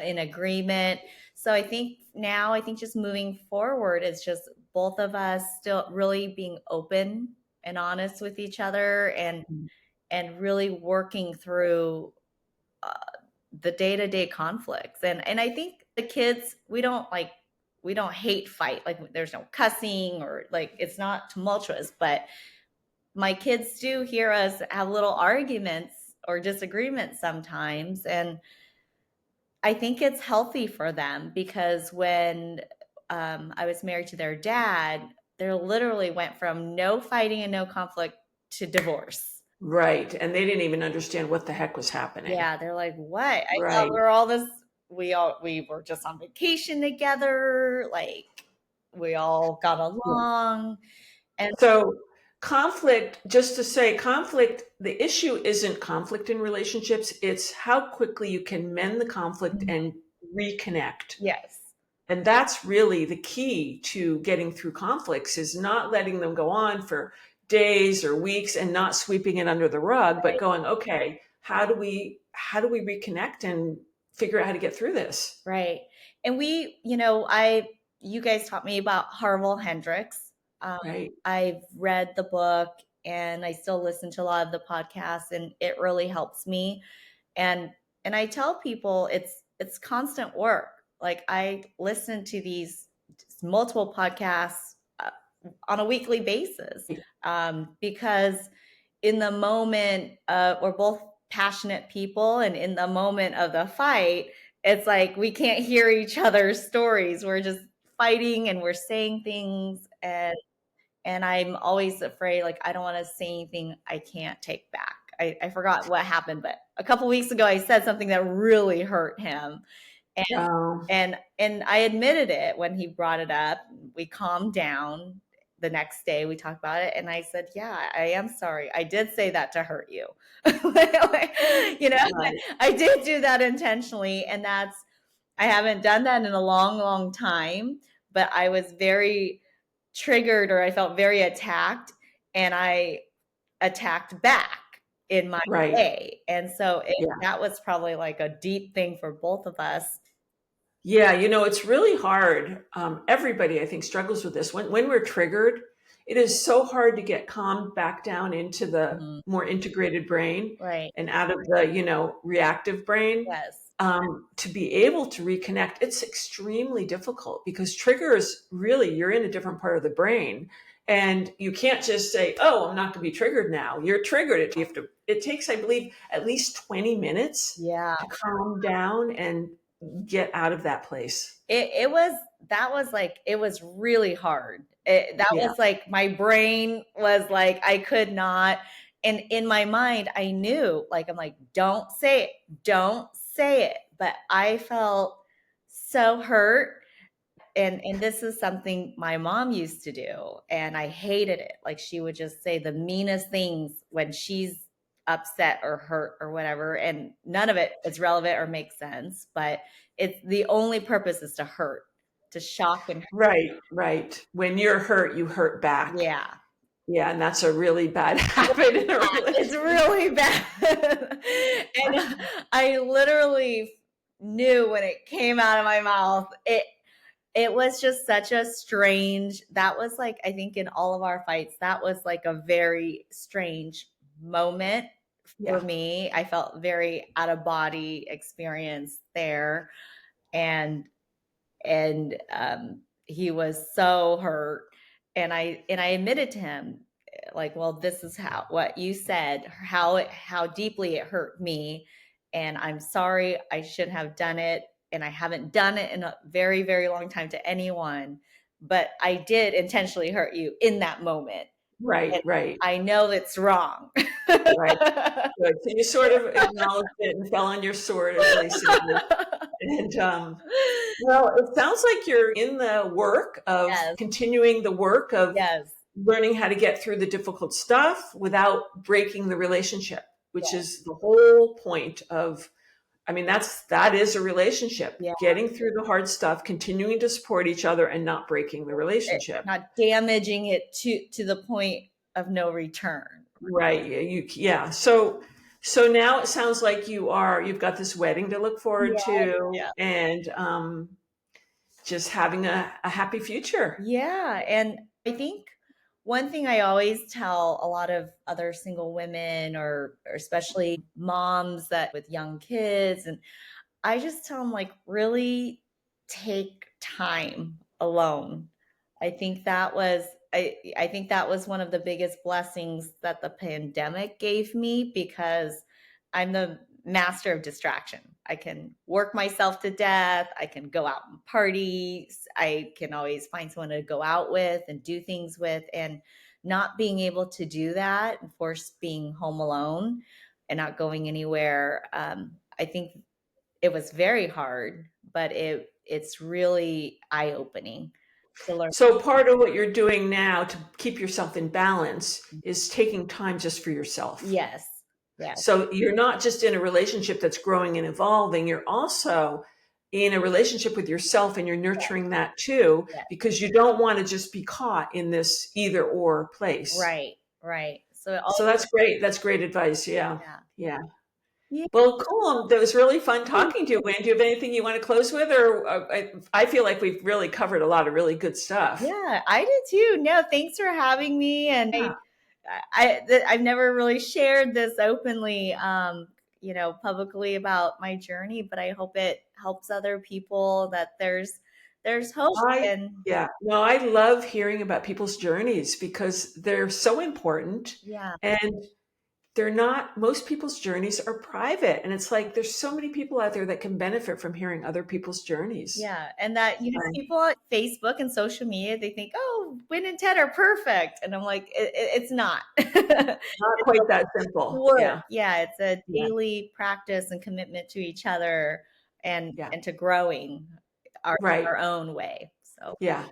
in agreement. So I think just moving forward is just both of us still really being open and honest with each other, and really working through uh, the day-to-day conflicts. And I think the kids, we don't hate fight. Like, there's no cussing, or like, it's not tumultuous, but my kids do hear us have little arguments or disagreements sometimes, and I think it's healthy for them, because when I was married to their dad, there literally went from no fighting and no conflict to divorce. Right. And they didn't even understand what the heck was happening. Yeah, they're like, "What? I thought Right. we were all this. We were just on vacation together. Like, we all got Yeah. along." And So conflict, just to say, conflict, the issue isn't conflict in relationships, it's how quickly you can mend the conflict and reconnect. yes, And that's really the key to getting through conflicts, is not letting them go on for days or weeks and not sweeping it under the rug, but going, okay, how do we reconnect and figure out how to get through this. Right. And you guys taught me about Harville Hendrix. Right. I've read the book and I still listen to a lot of the podcasts, and it really helps me. And I tell people it's constant work. Like, I listen to these multiple podcasts on a weekly basis, because in the moment, we're both passionate people, and in the moment of the fight, it's like we can't hear each other's stories. We're just fighting and we're saying things, and I'm always afraid, like, I don't want to say anything I can't take back. I forgot what happened, but a couple weeks ago I said something that really hurt him. And Um, I admitted it when he brought it up. We calmed down. The next day we talked about it, and I said, "Yeah, I am sorry. I did say that to hurt you." right. I did do that intentionally, and I haven't done that in a long, long time, but I was very triggered, or I felt very attacked, and I attacked back in my Right. way. And so Yeah. that was probably like a deep thing for both of us. Yeah, it's really hard. Everybody, I think, struggles with this. When we're triggered, it is so hard to get calmed back down into the Mhm. more integrated brain Right. and out of the, reactive brain. Yes. To be able to reconnect, it's extremely difficult because triggers, really, you're in a different part of the brain. And you can't just say, "Oh, I'm not going to be triggered now." You're triggered. It takes, I believe, at least 20 minutes Yeah. to calm down and get out of that place. It was really hard. That Yeah. was like, my brain was like, I could not. And in my mind, I knew, like, I'm like, don't say it, don't say it. But I felt so hurt. And this is something my mom used to do, and I hated it. Like, she would just say the meanest things when she's upset or hurt or whatever, and none of it is relevant or makes sense, but it's the only purpose is to hurt, to shock and hurt. Right, right. When you're hurt, you hurt back. Yeah. Yeah, and that's a really bad habit in a It's relationship. really bad. And I literally knew when it came out of my mouth, it was just such a strange, that was like, I think in all of our fights, that was like a very strange moment for Yeah. me. I felt very out of body experience there. And he was so hurt. And I admitted to him, like, well, this is what you said, how deeply it hurt me, and I'm sorry, I shouldn't have done it, and I haven't done it in a very, very long time to anyone, but I did intentionally hurt you in that moment, Right, and right, I know that's wrong. right. Good. So you sort of acknowledged it and fell on your sword, as they say. And well, it sounds like you're in the work of Yes, continuing the work of yes, learning how to get through the difficult stuff without breaking the relationship, which yes, is the whole point of, I mean, that is a relationship. yeah. Getting through the hard stuff, continuing to support each other and not breaking the relationship. Not damaging it to the point of no return. Right. Yeah. So now it sounds like you've got this wedding to look forward Yeah, to yeah. and just having a happy future. Yeah, and I think one thing I always tell a lot of other single women, or especially moms that with young kids, and I just tell them, like, really take time alone. I think that was I think that was one of the biggest blessings that the pandemic gave me, because I'm the master of distraction. I can work myself to death. I can go out and party. I can always find someone to go out with and do things with. And not being able to do that, and forced being home alone and not going anywhere, I think it was very hard, but it's really eye opening to learn. So part of what you're doing now to keep yourself in balance is taking time just for yourself. Yes, yes, So you're not just in a relationship that's growing and evolving, you're also in a relationship with yourself and you're nurturing that too, yes. because you don't want to just be caught in this either or place. Right, right. So it So all, that's great. That's great advice. Yeah. yeah. Yeah. Yeah. Well, cool. That was really fun talking to you, Wynn. Do you have anything you want to close with? Or I feel like we've really covered a lot of really good stuff. Yeah, I did too. No, thanks for having me. And Yeah. I've never really shared this openly, publicly about my journey, but I hope it helps other people that there's hope. I And yeah. No, I love hearing about people's journeys because they're so important, yeah, and they're not most people's journeys are private, and it's like there's so many people out there that can benefit from hearing other people's journeys. yeah, and that Um, people on Facebook and social media, they think, oh, Win and Ted are perfect, and I'm like, it's not. Not quite that simple. Work. Yeah. Yeah, it's a Yeah. daily practice and commitment to each other Yeah. and to growing Right. our own way. So Yeah.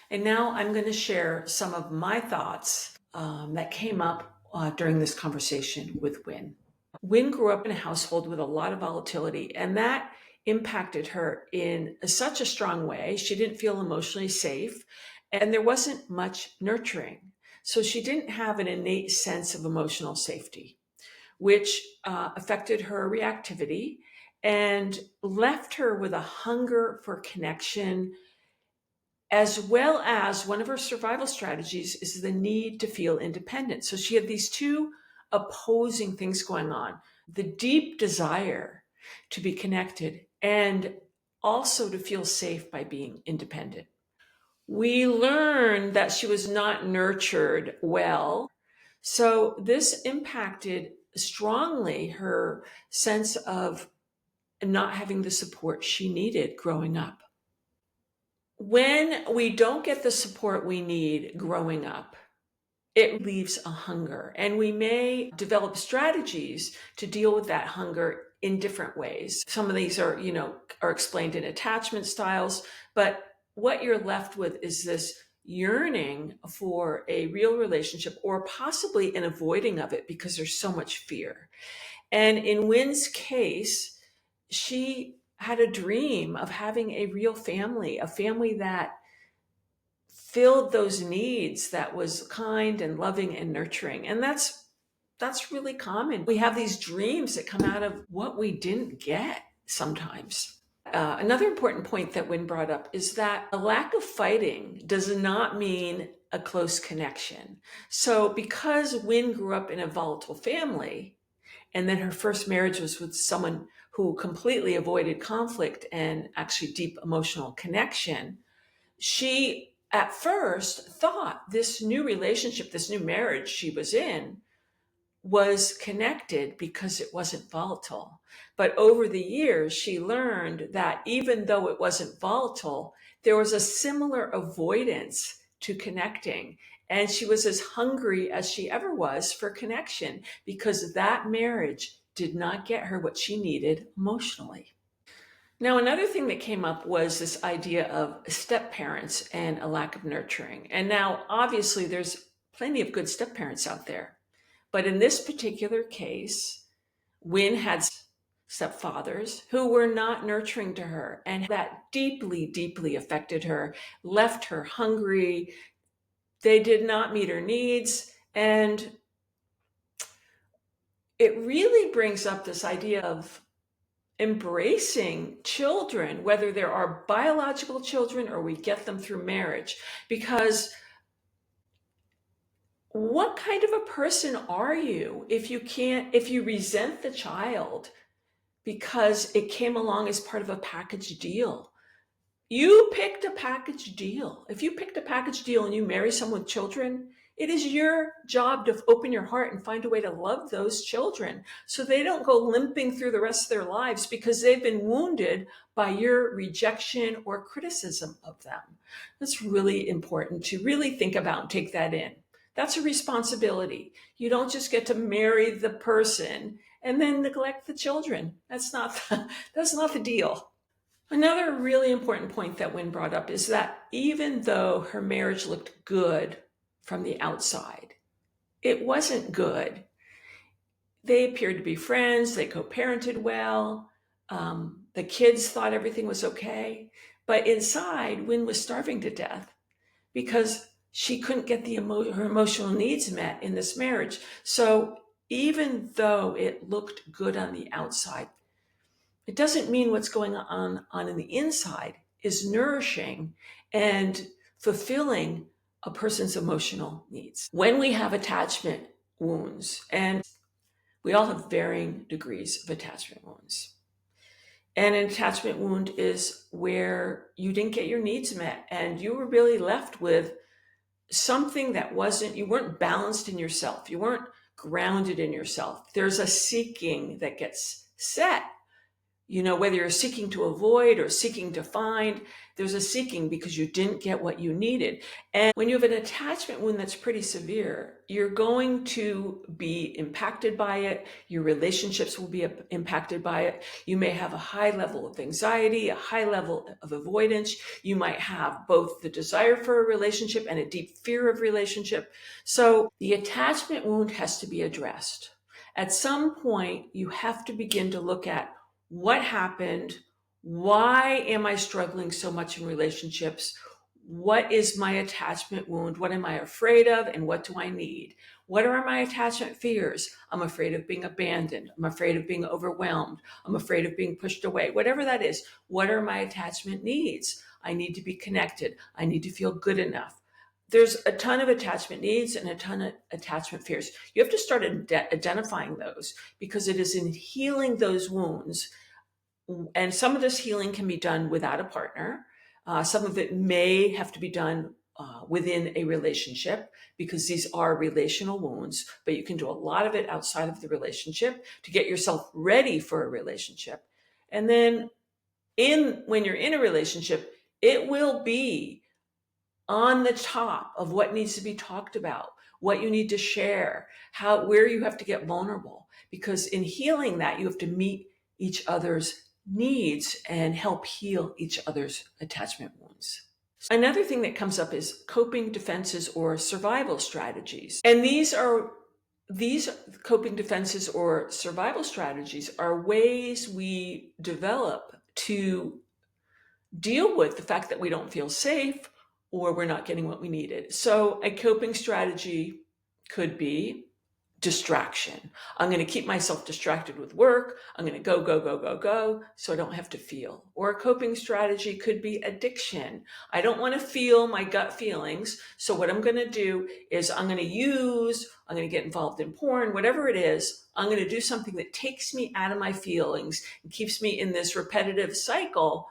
And now I'm going to share some of my thoughts that came up during this conversation with Wynn. Wynn grew up in a household with a lot of volatility, and that impacted her in such a strong way. She didn't feel emotionally safe, and there wasn't much nurturing. So she didn't have an innate sense of emotional safety, which affected her reactivity and left her with a hunger for connection, as well as one of her survival strategies is the need to feel independent. So she had these two opposing things going on: the deep desire to be connected and also to feel safe by being independent. We learned that she was not nurtured well. So this impacted strongly her sense of not having the support she needed growing up. When we don't get the support we need growing up, it leaves a hunger, and we may develop strategies to deal with that hunger in different ways. Some of these are explained in attachment styles, but what you're left with is this yearning for a real relationship, or possibly an avoiding of it because there's so much fear. And in Wynn's case, she had a dream of having a real family, a family that filled those needs, that was kind and loving and nurturing. And that's really common. We have these dreams that come out of what we didn't get sometimes. Another important point that Wynn brought up is that a lack of fighting does not mean a close connection. So because Wynn grew up in a volatile family, and then her first marriage was with someone who completely avoided conflict and actually deep emotional connection, she at first thought this new relationship, this new marriage she was in, was connected because it wasn't volatile. But over the years, she learned that even though it wasn't volatile, there was a similar avoidance to connecting. And she was as hungry as she ever was for connection because that marriage did not get her what she needed emotionally. Now, another thing that came up was this idea of step parents and a lack of nurturing. And now, obviously, there's plenty of good step parents out there. But in this particular case, Wynn had stepfathers who were not nurturing to her, and that deeply, deeply affected her, left her hungry. They did not meet her needs. And it really brings up this idea of embracing children, whether there are biological children or we get them through marriage. Because what kind of a person are you if you resent the child because it came along as part of a package deal? You picked a package deal. If you picked a package deal and you marry someone with children, it is your job to open your heart and find a way to love those children so they don't go limping through the rest of their lives because they've been wounded by your rejection or criticism of them. That's really important to really think about and take that in. That's a responsibility. You don't just get to marry the person and then neglect the children. That's not the deal. Another really important point that Wynn brought up is that even though her marriage looked good from the outside, it wasn't good. They appeared to be friends, they co parented well, the kids thought everything was okay. But inside, Wynn was starving to death because she couldn't get her emotional needs met in this marriage. So even though it looked good on the outside, it doesn't mean what's going on in the inside is nourishing and fulfilling a person's emotional needs. When we have attachment wounds, and we all have varying degrees of attachment wounds. And an attachment wound is where you didn't get your needs met and you were really left with something that you weren't balanced in yourself. You weren't grounded in yourself. There's a seeking that gets set. Whether you're seeking to avoid or seeking to find, there's a seeking because you didn't get what you needed. And when you have an attachment wound that's pretty severe, you're going to be impacted by it. Your relationships will be impacted by it. You may have a high level of anxiety, a high level of avoidance. You might have both the desire for a relationship and a deep fear of relationship. So the attachment wound has to be addressed. At some point, you have to begin to look at what happened? Why am I struggling so much in relationships? What is my attachment wound? What am I afraid of? And what do I need? What are my attachment fears? I'm afraid of being abandoned. I'm afraid of being overwhelmed. I'm afraid of being pushed away. Whatever that is, what are my attachment needs? I need to be connected. I need to feel good enough. There's a ton of attachment needs and a ton of attachment fears. You have to start identifying those because it is in healing those wounds. And some of this healing can be done without a partner. Some of it may have to be done within a relationship because these are relational wounds, but you can do a lot of it outside of the relationship to get yourself ready for a relationship. And then when you're in a relationship, it will be on the top of what needs to be talked about, what you need to share, where you have to get vulnerable. Because in healing that, you have to meet each other's needs and help heal each other's attachment wounds. Another thing that comes up is coping defenses or survival strategies. And these coping defenses or survival strategies are ways we develop to deal with the fact that we don't feel safe or we're not getting what we needed. So a coping strategy could be distraction. I'm going to keep myself distracted with work. I'm going to go, so I don't have to feel. Or a coping strategy could be addiction. I don't want to feel my gut feelings. So what I'm going to do is I'm going to get involved in porn, whatever it is. I'm going to do something that takes me out of my feelings and keeps me in this repetitive cycle.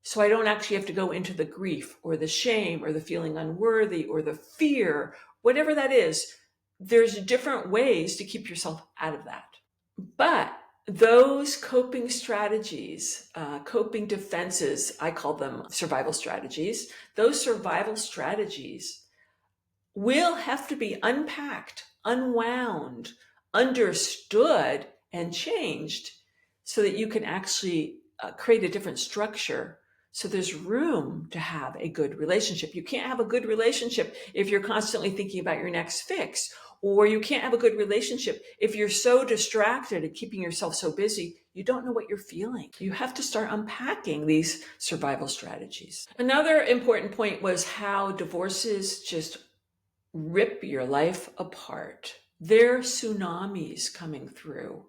So I don't actually have to go into the grief or the shame or the feeling unworthy or the fear, whatever that is. There's different ways to keep yourself out of that. But those coping strategies, coping defenses, I call them survival strategies, those survival strategies will have to be unpacked, unwound, understood, and changed so that you can actually create a different structure. So there's room to have a good relationship. You can't have a good relationship if you're constantly thinking about your next fix, or you can't have a good relationship if you're so distracted and keeping yourself so busy, you don't know what you're feeling. You have to start unpacking these survival strategies. Another important point was how divorces just rip your life apart. They're tsunamis coming through.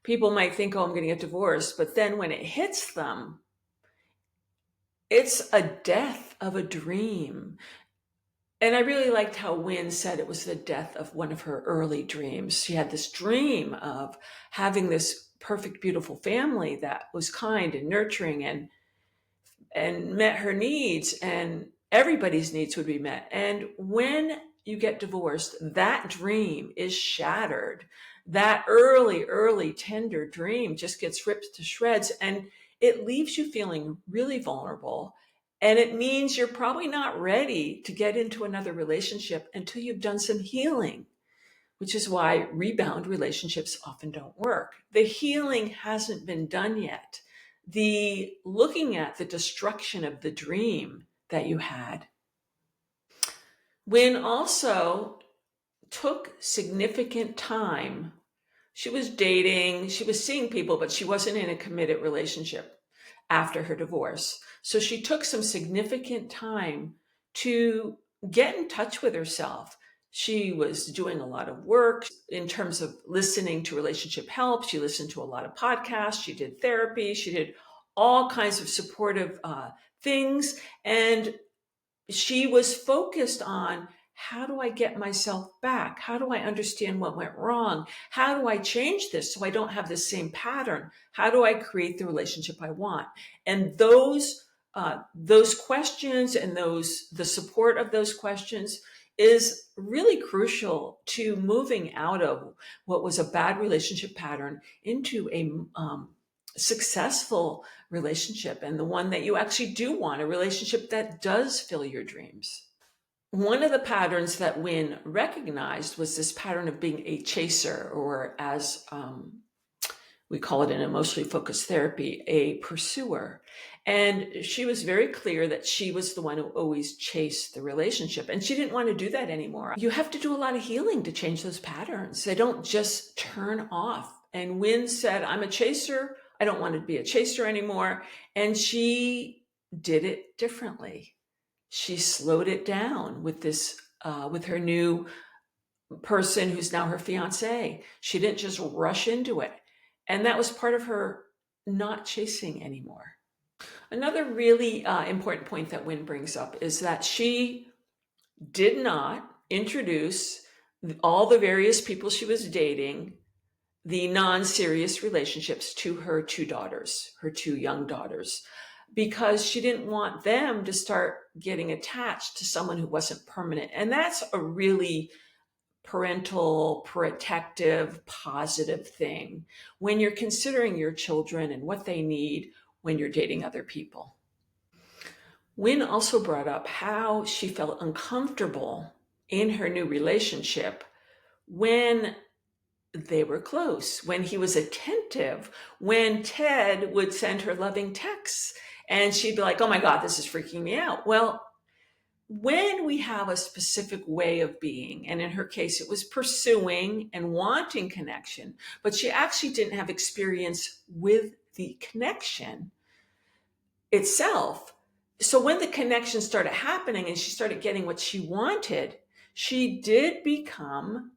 People might think, oh, I'm going to get divorced, but then when it hits them, it's a death of a dream. And I really liked how Wynn said it was the death of one of her early dreams. She had this dream of having this perfect, beautiful family that was kind and nurturing and met her needs, and everybody's needs would be met. And when you get divorced, that dream is shattered. That early, tender dream just gets ripped to shreds, and it leaves you feeling really vulnerable. And it means you're probably not ready to get into another relationship until you've done some healing, which is why rebound relationships often don't work. The healing hasn't been done yet. The looking at the destruction of the dream that you had. Wynn also took significant time. She was dating, she was seeing people, but she wasn't in a committed relationship after her divorce. So she took some significant time to get in touch with herself, She was doing a lot of work in terms of listening to relationship help. She listened to a lot of podcasts. She did therapy. She did all kinds of supportive things. And she was focused on, how do I get myself back? How do I understand what went wrong? How do I change this so I don't have the same pattern? How do I create the relationship I want? And those questions and the support of those questions is really crucial to moving out of what was a bad relationship pattern into a successful relationship, and the one that you actually do want, a relationship that does fill your dreams. One of the patterns that Wynn recognized was this pattern of being a chaser, or as we call it in emotionally focused therapy, a pursuer. And she was very clear that she was the one who always chased the relationship. And she didn't want to do that anymore. You have to do a lot of healing to change those patterns. They don't just turn off. And Wynn said, I'm a chaser. I don't want to be a chaser anymore. And she did it differently. She slowed it down with with her new person who's now her fiance. She didn't just rush into it. And that was part of her not chasing anymore. Another really important point that Wynn brings up is that she did not introduce all the various people she was dating, the non-serious relationships, to her two daughters, her two young daughters, because she didn't want them to start getting attached to someone who wasn't permanent. And that's a really parental, protective, positive thing when you're considering your children and what they need when you're dating other people. Wynn also brought up how she felt uncomfortable in her new relationship when they were close, when he was attentive, when Ted would send her loving texts and she'd be like, oh my God, this is freaking me out. Well, when we have a specific way of being, and in her case, it was pursuing and wanting connection, but she actually didn't have experience with the connection itself. So when the connection started happening and she started getting what she wanted, she did become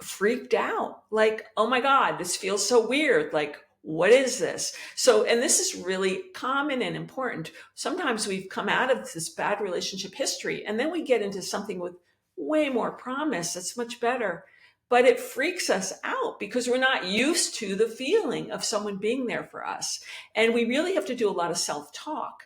freaked out. Like, oh my God, this feels so weird. Like, what is this? So, and this is really common and important. Sometimes we've come out of this bad relationship history and then we get into something with way more promise that's much better. But it freaks us out because we're not used to the feeling of someone being there for us. And we really have to do a lot of self-talk,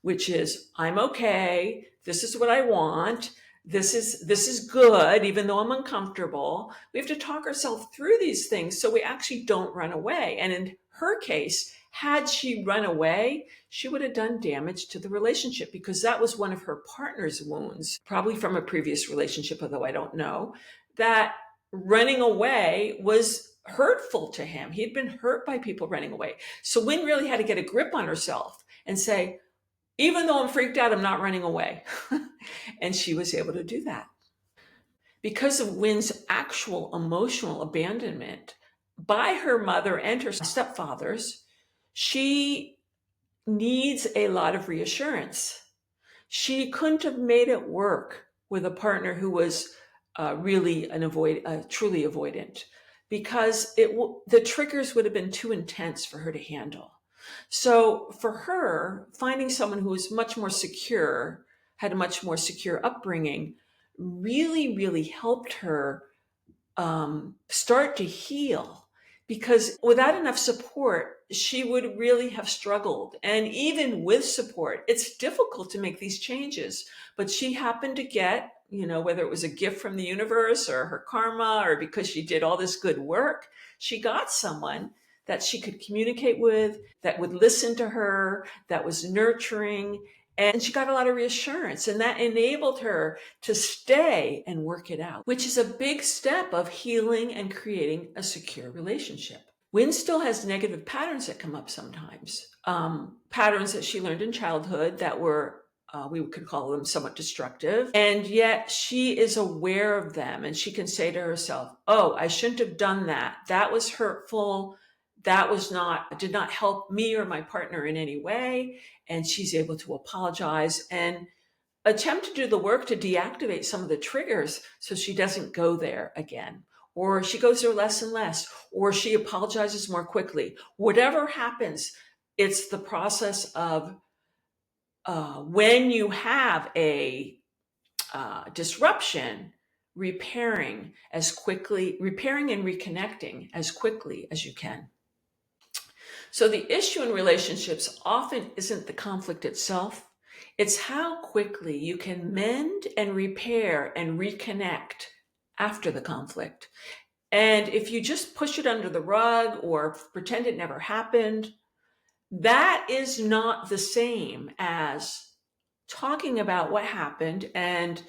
which is, I'm okay. This is what I want. This is good, even though I'm uncomfortable. We have to talk ourselves through these things so we actually don't run away. And in her case, had she run away, she would have done damage to the relationship, because that was one of her partner's wounds, probably from a previous relationship, although I don't know, that running away was hurtful to him. He had been hurt by people running away. So Wynn really had to get a grip on herself and say, even though I'm freaked out, I'm not running away. And she was able to do that. Because of Wynn's actual emotional abandonment by her mother and her stepfathers, she needs a lot of reassurance. She couldn't have made it work with a partner who was really truly avoidant, because the triggers would have been too intense for her to handle. So for her, finding someone who was much more secure, had a much more secure upbringing, really, really helped her start to heal. Because without enough support, she would really have struggled. And even with support, it's difficult to make these changes. But she happened to get, whether it was a gift from the universe or her karma, or because she did all this good work, she got someone that she could communicate with, that would listen to her, that was nurturing. And she got a lot of reassurance, and that enabled her to stay and work it out, which is a big step of healing and creating a secure relationship. Wynn still has negative patterns that come up sometimes, patterns that she learned in childhood that were, we could call them somewhat destructive. And yet she is aware of them, and she can say to herself, oh, I shouldn't have done that. That was hurtful. That did not help me or my partner in any way. And she's able to apologize and attempt to do the work to deactivate some of the triggers so she doesn't go there again, or she goes there less and less, or she apologizes more quickly. Whatever happens, it's the process of when you have a disruption, repairing and reconnecting as quickly as you can. So the issue in relationships often isn't the conflict itself. It's how quickly you can mend and repair and reconnect after the conflict. And if you just push it under the rug or pretend it never happened, that is not the same as talking about what happened and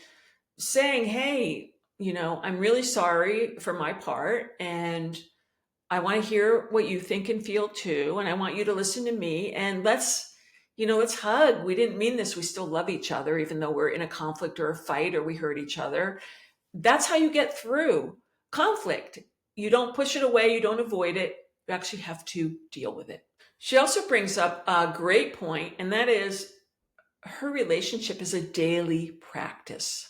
saying, hey, I'm really sorry for my part, and I want to hear what you think and feel too, and I want you to listen to me, and let's hug. We didn't mean this. We still love each other, even though we're in a conflict or a fight or we hurt each other. That's how you get through conflict. You don't push it away. You don't avoid it. You actually have to deal with it. She also brings up a great point, and that is her relationship is a daily practice.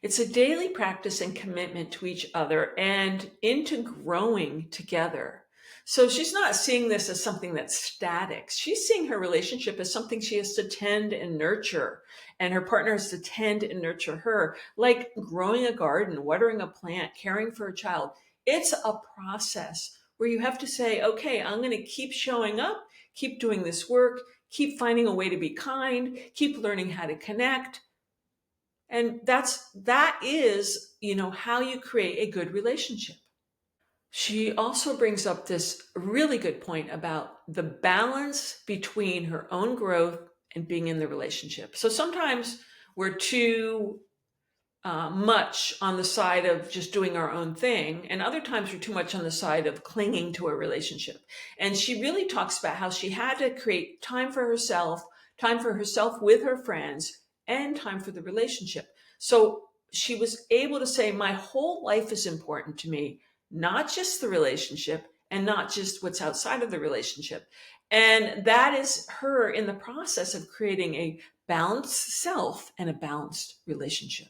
It's a daily practice and commitment to each other and into growing together. So she's not seeing this as something that's static. She's seeing her relationship as something she has to tend and nurture, and her partner has to tend and nurture her, like growing a garden, watering a plant, caring for a child. It's a process where you have to say, okay, I'm going to keep showing up, keep doing this work, keep finding a way to be kind, keep learning how to connect. And that is, how you create a good relationship. She also brings up this really good point about the balance between her own growth and being in the relationship. So sometimes we're too much on the side of just doing our own thing, and other times we're too much on the side of clinging to a relationship. And she really talks about how she had to create time for herself with her friends, and time for the relationship. So she was able to say, my whole life is important to me, not just the relationship and not just what's outside of the relationship. And that is her in the process of creating a balanced self and a balanced relationship.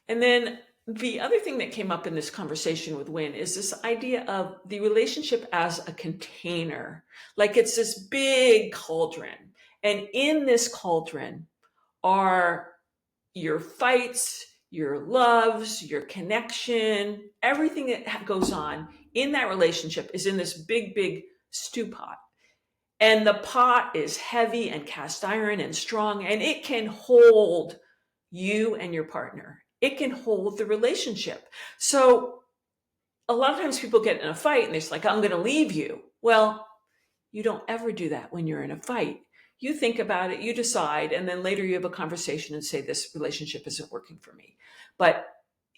And then the other thing that came up in this conversation with Wynn is this idea of the relationship as a container, like it's this big cauldron. And in this cauldron are your fights, your loves, your connection, everything that goes on in that relationship is in this big, big stew pot. And the pot is heavy and cast iron and strong, and it can hold you and your partner. It can hold the relationship. So a lot of times people get in a fight and they're just like, I'm going to leave you. Well, you don't ever do that when you're in a fight. You think about it, you decide, and then later you have a conversation and say, this relationship isn't working for me. But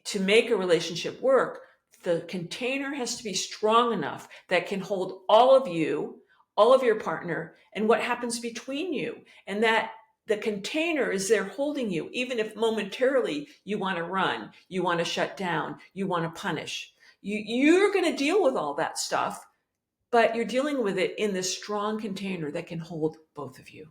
to make a relationship work, the container has to be strong enough that can hold all of you, all of your partner, and what happens between you. And that the container is there holding you, even if momentarily you want to run, you want to shut down, you want to punish. You're going to deal with all that stuff, but you're dealing with it in this strong container that can hold both of you.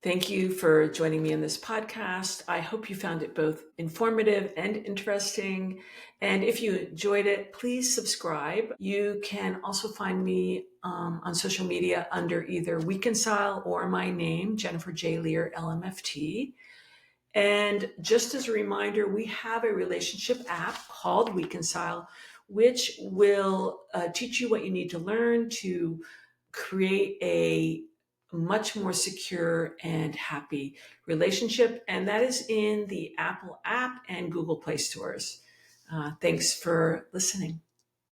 Thank you for joining me in this podcast. I hope you found it both informative and interesting. And if you enjoyed it, please subscribe. You can also find me on social media under either Reconcile or my name, Jennifer J. Lear, LMFT. And just as a reminder, we have a relationship app called Reconcile, which will teach you what you need to learn to create a much more secure and happy relationship. And that is in the Apple app and Google Play stores. Thanks for listening.